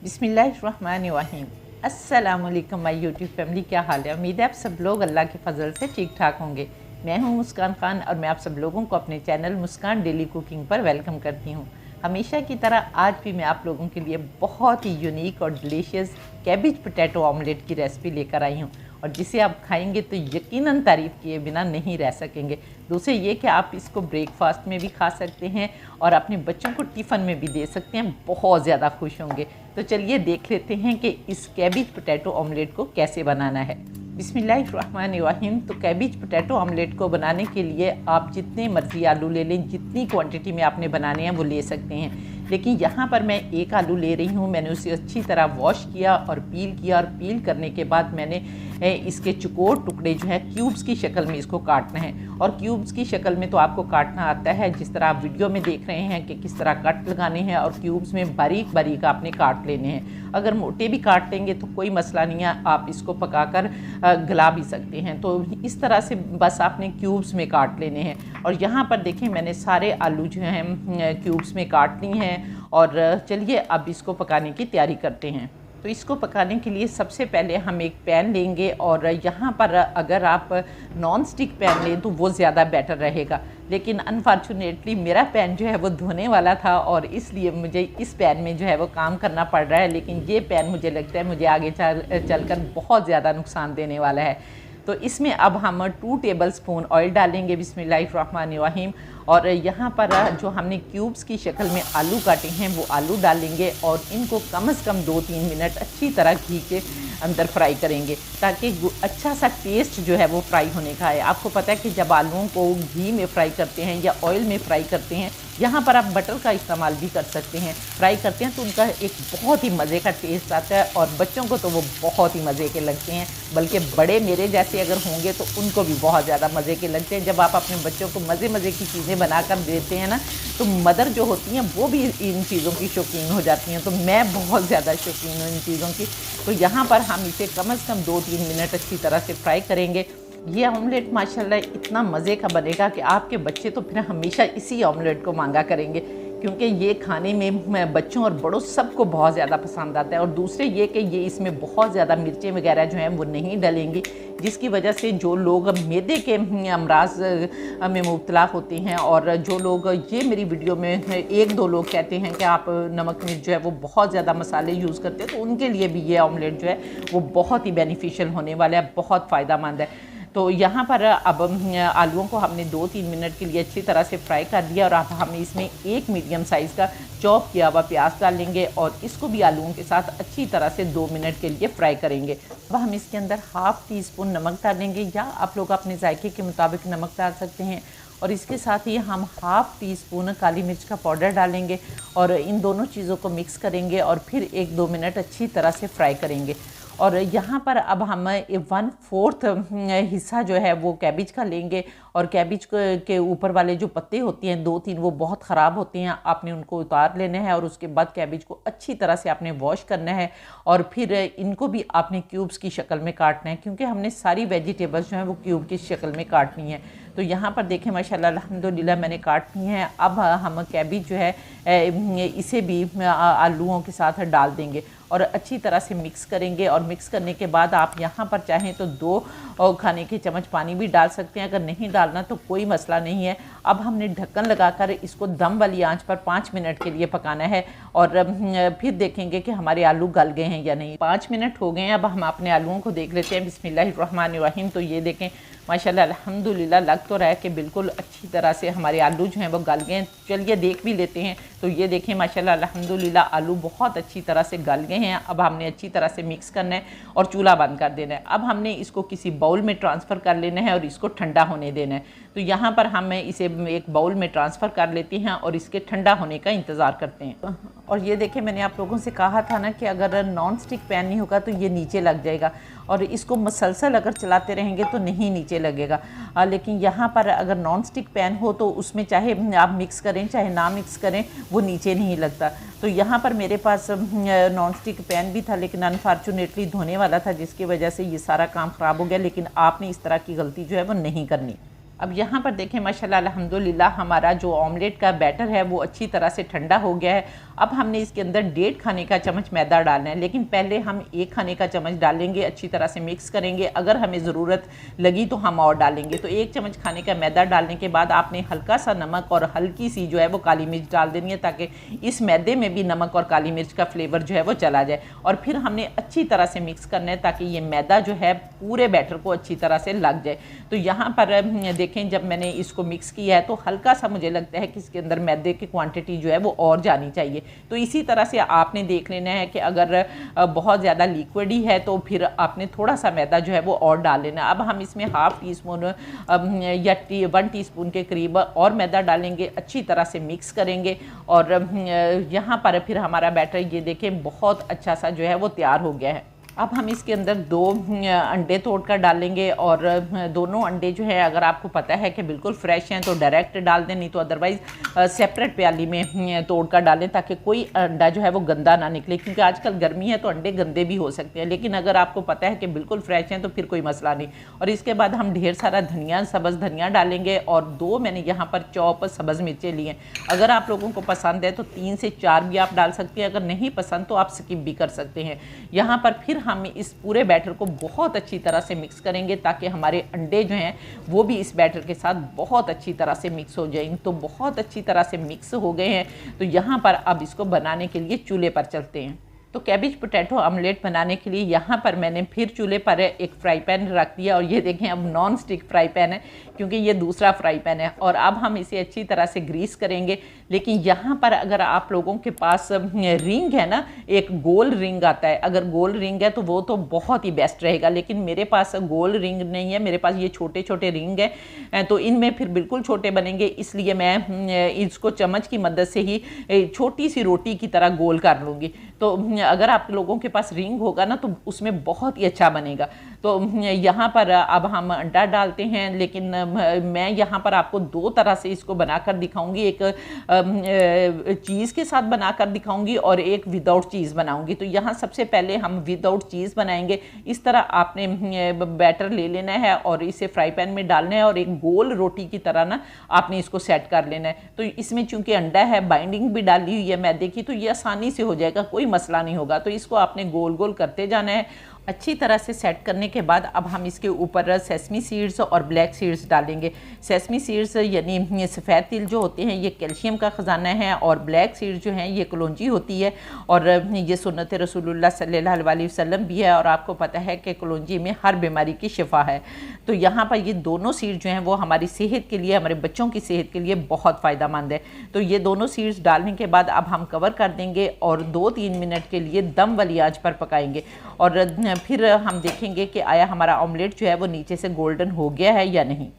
बिस्मिल्लाहिर्रहमानिर्रहीम। अस्सलामुअलैकुम my YouTube family, क्या हाल है। उम्मीद है आप सब लोग अल्लाह के फजल से ठीक ठाक होंगे। मैं हूं मुस्कान खान और मैं आप सब लोगों को अपने चैनल मुस्कान डेली कुकिंग पर वेलकम करती हूं। हमेशा की तरह आज भी मैं आप लोगों के लिए बहुत ही यूनिक और डिलीशियस कैबिज पोटैटो ऑमलेट की रेसिपी लेकर आई हूं और जिसे आप खाएंगे तो यकीनन तारीफ़ किए बिना नहीं रह सकेंगे। दूसरे ये कि आप इसको ब्रेकफास्ट में भी खा सकते हैं और अपने बच्चों को टिफ़न में भी दे सकते हैं, बहुत ज़्यादा खुश होंगे। तो चलिए देख लेते हैं कि इस कैबिज पोटैटो ऑमलेट को कैसे बनाना है। बिस्मिल्लाहिर्रहमानिर्रहीम। तो कैबिज पोटैटो ऑमलेट को बनाने के लिए आप जितने मर्ज़ी आलू ले लें, जितनी क्वांटिटी में आपने बनाने हैं वो ले सकते हैं। लेकिन यहाँ पर मैं एक आलू ले रही हूँ। मैंने उसे अच्छी तरह वॉश किया और पील करने के बाद मैंने इसके चौकोर टुकड़े जो है क्यूब्स की शक्ल में इसको काटना है। और क्यूब्स की शक्ल में तो आपको काटना आता है, जिस तरह आप वीडियो में देख रहे हैं कि किस तरह कट लगाने हैं और क्यूब्स में बारीक बारीक आपने काट लेने हैं। अगर मोटे भी काट लेंगे तो कोई मसला नहीं है, आप इसको पकाकर गला भी सकते हैं। तो इस तरह से बस आपने क्यूब्स में काट लेने हैं। और यहाँ पर देखें मैंने सारे आलू जो हैं क्यूब्स में काट ली हैं। और चलिए अब इसको पकाने की तैयारी करते हैं। तो इसको पकाने के लिए सबसे पहले हम एक पैन लेंगे और यहाँ पर अगर आप नॉन स्टिक पैन लें तो वो ज़्यादा बेटर रहेगा। लेकिन अनफॉर्चुनेटली मेरा पैन जो है वो धोने वाला था और इसलिए मुझे इस पैन में जो है वो काम करना पड़ रहा है। लेकिन ये पैन मुझे लगता है मुझे आगे चलकर बहुत ज़्यादा नुकसान देने वाला है। तो इसमें अब हम 2 टेबलस्पून ऑयल डालेंगे। बिस्मिल्लाहिर्रहमानिर्रहीम। और यहाँ पर जो हमने क्यूब्स की शक्ल में आलू काटे हैं वो आलू डालेंगे और इनको कम से कम 2-3 मिनट अच्छी तरह घी के अंदर फ्राई करेंगे ताकि अच्छा सा टेस्ट जो है वो फ्राई होने का है। आपको पता है कि जब आलूओं को घी में फ्राई करते हैं या ऑयल में फ्राई करते हैं, यहाँ पर आप बटर का इस्तेमाल भी कर सकते हैं, फ्राई करते हैं तो उनका एक बहुत ही मज़े का टेस्ट आता है और बच्चों को तो वो बहुत ही मज़े के लगते हैं। बल्कि बड़े मेरे जैसे अगर होंगे तो उनको भी बहुत ज़्यादा मज़े के लगते हैं। जब आप अपने बच्चों को मज़े की चीज़ें बनाकर देते हैं ना, तो मदर जो होती हैं वो भी इन चीज़ों की शौकीन हो जाती हैं। तो मैं बहुत ज़्यादा शौकीन हूँ इन चीज़ों की। तो यहाँ पर हम इसे कम से कम 2-3 मिनट अच्छी तरह से फ्राई करेंगे। ये ऑमलेट माशाल्लाह इतना मज़े का बनेगा कि आपके बच्चे तो फिर हमेशा इसी ऑमलेट को मांगा करेंगे, क्योंकि ये खाने में बच्चों और बड़ों सबको बहुत ज़्यादा पसंद आता है। और दूसरे ये कि ये इसमें बहुत ज़्यादा मिर्चें वगैरह जो हैं वो नहीं डलेंगी, जिसकी वजह से जो लोग मैदे के अमराज में मुब्तला होते हैं और जो लोग ये मेरी वीडियो में 1-2 लोग कहते हैं कि आप नमक मिर्च जो है वो बहुत ज़्यादा मसाले यूज़ करते हैं, तो उनके लिए भी ये ऑमलेट जो है वो बहुत ही बेनिफिशियल होने वाला है, बहुत फ़ायदेमंद है। तो यहाँ पर अब आलूओं को हमने 2-3 मिनट के लिए अच्छी तरह से फ्राई कर दिया और अब हम इसमें एक मीडियम साइज़ का चॉप किया हुआ प्याज डालेंगे और इसको भी आलूओं के साथ अच्छी तरह से 2 मिनट के लिए फ्राई करेंगे। अब हम इसके अंदर 1/2 टीस्पून नमक डालेंगे या आप लोग अपने जायके के मुताबिक नमक डाल सकते हैं। और इसके साथ ही हम 1/2 टीस्पून काली मिर्च का पाउडर डालेंगे और इन दोनों चीज़ों को मिक्स करेंगे और फिर 1-2 मिनट अच्छी तरह से फ्राई करेंगे। और यहाँ पर अब हम 1/4 हिस्सा जो है वो कैबिज का लेंगे और कैबिज के ऊपर वाले जो पत्ते होते हैं 2-3 वो बहुत ख़राब होते हैं, आपने उनको उतार लेना है और उसके बाद कैबिज को अच्छी तरह से आपने वॉश करना है और फिर इनको भी आपने क्यूब्स की शक्ल में काटना है, क्योंकि हमने सारी वेजिटेबल्स जो हैं वो क्यूब की शक्ल में काटनी है। तो यहाँ पर देखें माशाल्लाह अल्हम्दुलिल्लाह मैंने काट ली हैं। अब हम कैबिज जो है इसे भी आलूओं के साथ डाल देंगे और अच्छी तरह से मिक्स करेंगे। और मिक्स करने के बाद आप यहाँ पर चाहें तो 2 खाने के चम्मच पानी भी डाल सकते हैं, अगर नहीं डालना तो कोई मसला नहीं है। अब हमने ढक्कन लगाकर इसको दम वाली आंच पर 5 मिनट के लिए पकाना है और फिर देखेंगे कि हमारे आलू गल गए हैं या नहीं। 5 मिनट हो गए हैं। अब हम अपने आलूओं को देख लेते हैं। बिस्मिल्लाहिर्रहमानिर्रहीम। तो ये देखें माशाल्लाह अल्हम्दुलिल्लाह लग तो रहा है कि बिल्कुल अच्छी तरह से हमारे आलू जो हैं वो गल गए हैं। चलिए देख भी लेते हैं। तो ये देखें माशाल्लाह अल्हम्दुलिल्लाह आलू बहुत अच्छी तरह से गल गए हैं। अब हमने अच्छी तरह से मिक्स करना है और चूल्हा बंद कर देना है। अब हमने इसको किसी बाउल में ट्रांसफ़र कर लेना है और इसको ठंडा होने देना है। तो यहाँ पर हम इसे एक बाउल में ट्रांसफ़र कर लेते हैं और इसके ठंडा होने का इंतज़ार करते हैं। और ये देखें मैंने आप लोगों से कहा था ना कि अगर नॉन स्टिक पैन नहीं होगा तो ये नीचे लग जाएगा और इसको मसलसल अगर चलाते रहेंगे तो नहीं नीचे लगेगा। लेकिन यहाँ पर अगर नॉन स्टिक पैन हो तो उसमें चाहे आप मिक्स करें चाहे ना मिक्स करें वो नीचे नहीं लगता। तो यहाँ पर मेरे पास नॉन स्टिक पैन भी था, लेकिन अनफॉर्चुनेटली धोने वाला था, जिसकी वजह से ये सारा काम ख़राब हो गया। लेकिन आपने इस तरह की गलती जो है वो नहीं करनी। अब यहाँ पर देखें माशाल्लाह अल्हम्दुलिल्लाह हमारा जो ऑमलेट का बैटर है वो अच्छी तरह से ठंडा हो गया है। अब हमने इसके अंदर 1.5 खाने का चम्मच मैदा डालना है, लेकिन पहले हम 1 खाने का चम्मच डालेंगे, अच्छी तरह से मिक्स करेंगे। अगर हमें ज़रूरत लगी तो हम और डालेंगे। तो 1 चम्मच खाने का मैदा डालने के बाद आपने हल्का सा नमक और हल्की सी जो है वो काली मिर्च डाल देनी है, ताकि इस मैदे में भी नमक और काली मिर्च का फ्लेवर जो है वो चला जाए। और फिर हमने अच्छी तरह से मिक्स करना है ताकि ये मैदा जो है पूरे बैटर को अच्छी तरह से लग जाए। तो यहाँ पर देखें जब मैंने इसको मिक्स किया है तो हल्का सा मुझे लगता है कि इसके अंदर मैदे की क्वांटिटी जो है वो और जानी चाहिए। तो इसी तरह से आपने देख लेना है कि अगर बहुत ज़्यादा लिक्विड ही है तो फिर आपने थोड़ा सा मैदा जो है वो और डाल लेना। अब हम इसमें हाफ़ टी स्पून या 1 टीस्पून के करीब और मैदा डालेंगे, अच्छी तरह से मिक्स करेंगे। और यहाँ पर फिर हमारा बैटर ये देखें बहुत अच्छा सा जो है वो तैयार हो गया है। अब हम इसके अंदर 2 अंडे तोड़कर डालेंगे, और दोनों अंडे जो है अगर आपको पता है कि बिल्कुल फ्रेश हैं तो डायरेक्ट डाल दें, नहीं तो अदरवाइज़ सेपरेट प्याली में तोड़कर डालें ताकि कोई अंडा जो है वो गंदा ना निकले, क्योंकि आजकल गर्मी है तो अंडे गंदे भी हो सकते हैं। लेकिन अगर आपको पता है कि बिल्कुल फ्रेश हैं तो फिर कोई मसला नहीं। और इसके बाद हम ढेर सारा धनिया, सब्ज़ धनिया डालेंगे, और 2 मैंने यहाँ पर चॉप सब्ज़ मिर्चें ली हैं। अगर आप लोगों को पसंद है तो 3 से 4 भी आप डाल सकते हैं, अगर नहीं पसंद तो आप स्किप भी कर सकते हैं। यहाँ पर फिर हम इस पूरे बैटर को बहुत अच्छी तरह से मिक्स करेंगे ताकि हमारे अंडे जो हैं वो भी इस बैटर के साथ बहुत अच्छी तरह से मिक्स हो जाएंगे। तो बहुत अच्छी तरह से मिक्स हो गए हैं। तो यहाँ पर अब इसको बनाने के लिए चूल्हे पर चलते हैं। तो कैबेज पोटैटो ऑमलेट बनाने के लिए यहाँ पर मैंने फिर चूल्हे पर एक फ्राई पैन रख दिया, और ये देखें अब नॉन स्टिक फ्राई पैन है क्योंकि ये दूसरा फ्राई पैन है। और अब हम इसे अच्छी तरह से ग्रीस करेंगे। लेकिन यहाँ पर अगर आप लोगों के पास रिंग है ना, एक गोल रिंग आता है, अगर गोल रिंग है तो वो तो बहुत ही बेस्ट रहेगा। लेकिन मेरे पास गोल रिंग नहीं है, मेरे पास ये छोटे छोटे रिंग है, तो इनमें फिर बिल्कुल छोटे बनेंगे। इसलिए मैं इसको चम्मच की मदद से ही छोटी सी रोटी की तरह गोल कर लूँगी। तो अगर आप लोगों के पास रिंग होगा ना तो उसमें बहुत ही अच्छा बनेगा। तो यहाँ पर अब हम अंडा डालते हैं, लेकिन मैं यहाँ पर आपको 2 तरह से इसको बनाकर दिखाऊंगी। एक चीज़ के साथ बनाकर दिखाऊंगी और एक विदाउट चीज़ बनाऊंगी। तो यहाँ सबसे पहले हम विदाउट चीज़ बनाएंगे। इस तरह आपने बैटर ले लेना है और इसे फ्राई पैन में डालना है, और एक गोल रोटी की तरह ना आपने इसको सेट कर लेना है। तो इसमें चूंकि अंडा है, बाइंडिंग भी डाली हुई है मैदे की, तो ये आसानी से हो जाएगा, कोई मसला नहीं होगा। तो इसको आपने गोल गोल करते जाना है। अच्छी तरह से सेट करने के बाद अब हम इसके ऊपर सेसमी सीड्स और ब्लैक सीड्स डालेंगे। सेसमी सीड्स यानी सफ़ेद तिल जो होते हैं ये कैल्शियम का ख़जाना है, और ब्लैक सीड्स जो हैं ये कलौंजी होती है, और ये सुन्नत रसूलुल्लाह सल्लल्लाहु अलैहि वसल्लम भी है। और आपको पता है कि कलौंजी में हर बीमारी की शिफा है। तो यहाँ पर ये दोनों सीड्स जो हैं वो हमारी सेहत के लिए, हमारे बच्चों की सेहत के लिए बहुत फ़ायदेमंद है। तो ये दोनों सीड्स डालने के बाद अब हम कवर कर देंगे और 2-3 मिनट के लिए दम वाली आंच पर पकाएंगे। और फिर हम देखेंगे कि आया हमारा ऑमलेट जो है वो नीचे से गोल्डन हो गया है या नहीं।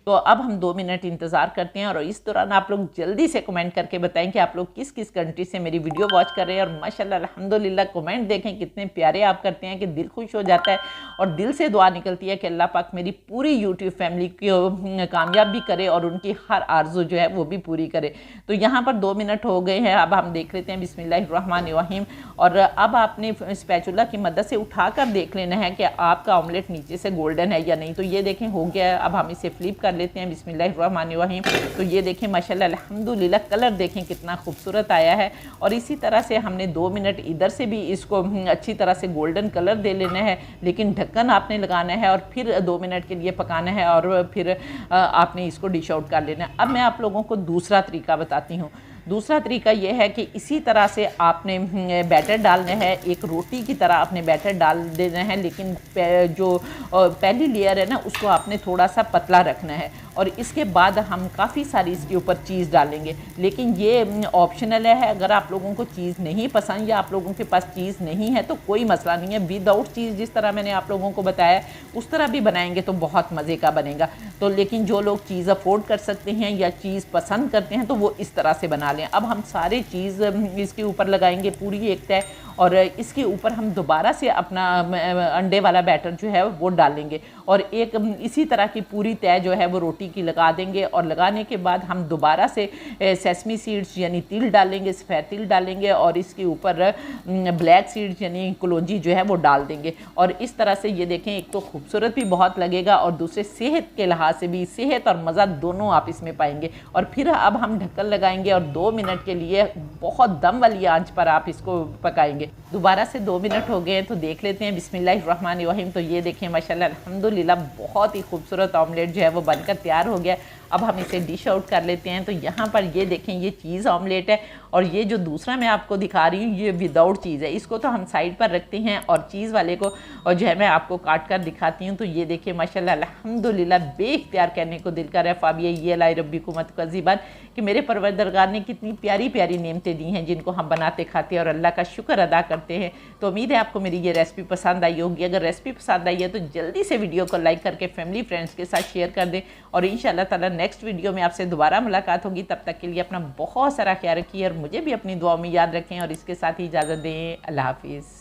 तो अब हम 2 मिनट इंतज़ार करते हैं, और इस दौरान आप लोग जल्दी से कमेंट करके बताएं कि आप लोग किस किस कंट्री से मेरी वीडियो वॉच कर रहे हैं। और माशाल्लाह अल्हम्दुलिल्लाह कमेंट देखें कितने प्यारे आप करते हैं कि दिल खुश हो जाता है, और दिल से दुआ निकलती है कि अल्लाह पाक मेरी पूरी यूट्यूब फैमिली को कामयाब भी करे और उनकी हर आरज़ू जो है वो भी पूरी करे। तो यहाँ पर 2 मिनट हो गए हैं। अब हम देख लेते हैं बिस्मिल्लाहिर्रहमानिर्रहीम। और अब आपने स्पैचुला की मदद से उठाकर देख लेना है कि आपका ऑमलेट नीचे से गोल्डन है या नहीं। तो ये देखें हो गया है। अब हम इसे फ्लिप कर लेते हैं बिस्मिल्लाहिर्रहमानिर्रहीम। तो ये देखें माशाल्लाह अल्हम्दुलिल्लाह कलर देखें कितना खूबसूरत आया है। और इसी तरह से हमने 2 मिनट इधर से भी इसको अच्छी तरह से गोल्डन कलर दे लेना है, लेकिन ढक्कन आपने लगाना है और फिर 2 मिनट के लिए पकाना है, और फिर आपने इसको डिश आउट कर लेना है। अब मैं आप लोगों को दूसरा तरीका बताती हूँ। दूसरा तरीका यह है कि इसी तरह से आपने बैटर डालना है, एक रोटी की तरह आपने बैटर डाल देना है, लेकिन जो पहली लेयर है ना उसको आपने थोड़ा सा पतला रखना है। और इसके बाद हम काफ़ी सारी इसके ऊपर चीज़ डालेंगे, लेकिन ये ऑप्शनल है। अगर आप लोगों को चीज़ नहीं पसंद या आप लोगों के पास चीज़ नहीं है तो कोई मसला नहीं है। विदाउट चीज़ जिस तरह मैंने आप लोगों को बताया उस तरह भी बनाएंगे तो बहुत मज़े का बनेगा। तो लेकिन जो लोग चीज़ अफोर्ड कर सकते हैं या चीज़ पसंद करते हैं तो वो इस तरह से बना लें। अब हम सारे चीज़ इसके ऊपर लगाएंगे पूरी एक तय, और इसके ऊपर हम दोबारा से अपना अंडे वाला बैटर जो है वो डालेंगे, और एक इसी तरह की पूरी तय जो है वो रोटी रोटी की लगा देंगे और लगाने के बाद हम दोबारा से सेसमी सीड्स यानी तिल डालेंगे, सफ़ेद तिल डालेंगे और इसके ऊपर ब्लैक सीड्स यानी कलौंजी जो है वो डाल देंगे। और इस तरह से ये देखें, एक तो खूबसूरत भी बहुत लगेगा और दूसरे सेहत के लिहाज से भी, सेहत और मज़ा दोनों आप इसमें पाएंगे। और फिर अब हम ढक्कन लगाएंगे और 2 मिनट के लिए बहुत दम वाली आंच पर आप इसको पकाएंगे। दोबारा से 2 मिनट हो गए हैं तो देख लेते हैं। बिस्मिल्लाहिर्रहमानिर्रहीम। तो ये देखें माशाल्लाह अल्हम्दुलिल्लाह बहुत ही खूबसूरत ऑमलेट जो है वो बनकर तैयार हो गया। अब हम इसे डिश आउट कर लेते हैं। तो यहाँ पर ये देखें, ये चीज़ ऑमलेट है और ये जो दूसरा मैं आपको दिखा रही हूँ ये विदाउट चीज़ है। इसको तो हम साइड पर रखते हैं और चीज़ वाले को और जो है मैं आपको काट कर दिखाती हूँ। तो ये देखिए माशाल्लाह अल्हम्दुलिल्लाह बेख्तियार कहने को दिल कर है फ़ाबिया ये लाई रब्बिकुम तुकज़्ज़िबान कि मेरे परवरदिगार ने कितनी प्यारी प्यारी नेमतें दी हैं जिनको हम बनाते खाते हैं और अल्लाह का शुक्र अदा करते हैं। तो उम्मीद है आपको मेरी ये रेसिपी पसंद आई होगी। अगर रेसिपी पसंद आई है तो जल्दी से वीडियो को लाइक करके फैमिली फ्रेंड्स के साथ शेयर कर दें और इंशाअल्लाह ताला नेक्स्ट वीडियो में आपसे दोबारा मुलाकात होगी। तब तक के लिए अपना बहुत सारा ख्याल रखिए और मुझे भी अपनी दुआ में याद रखें और इसके साथ ही इजाज़त दें। अल्लाह हाफिज़।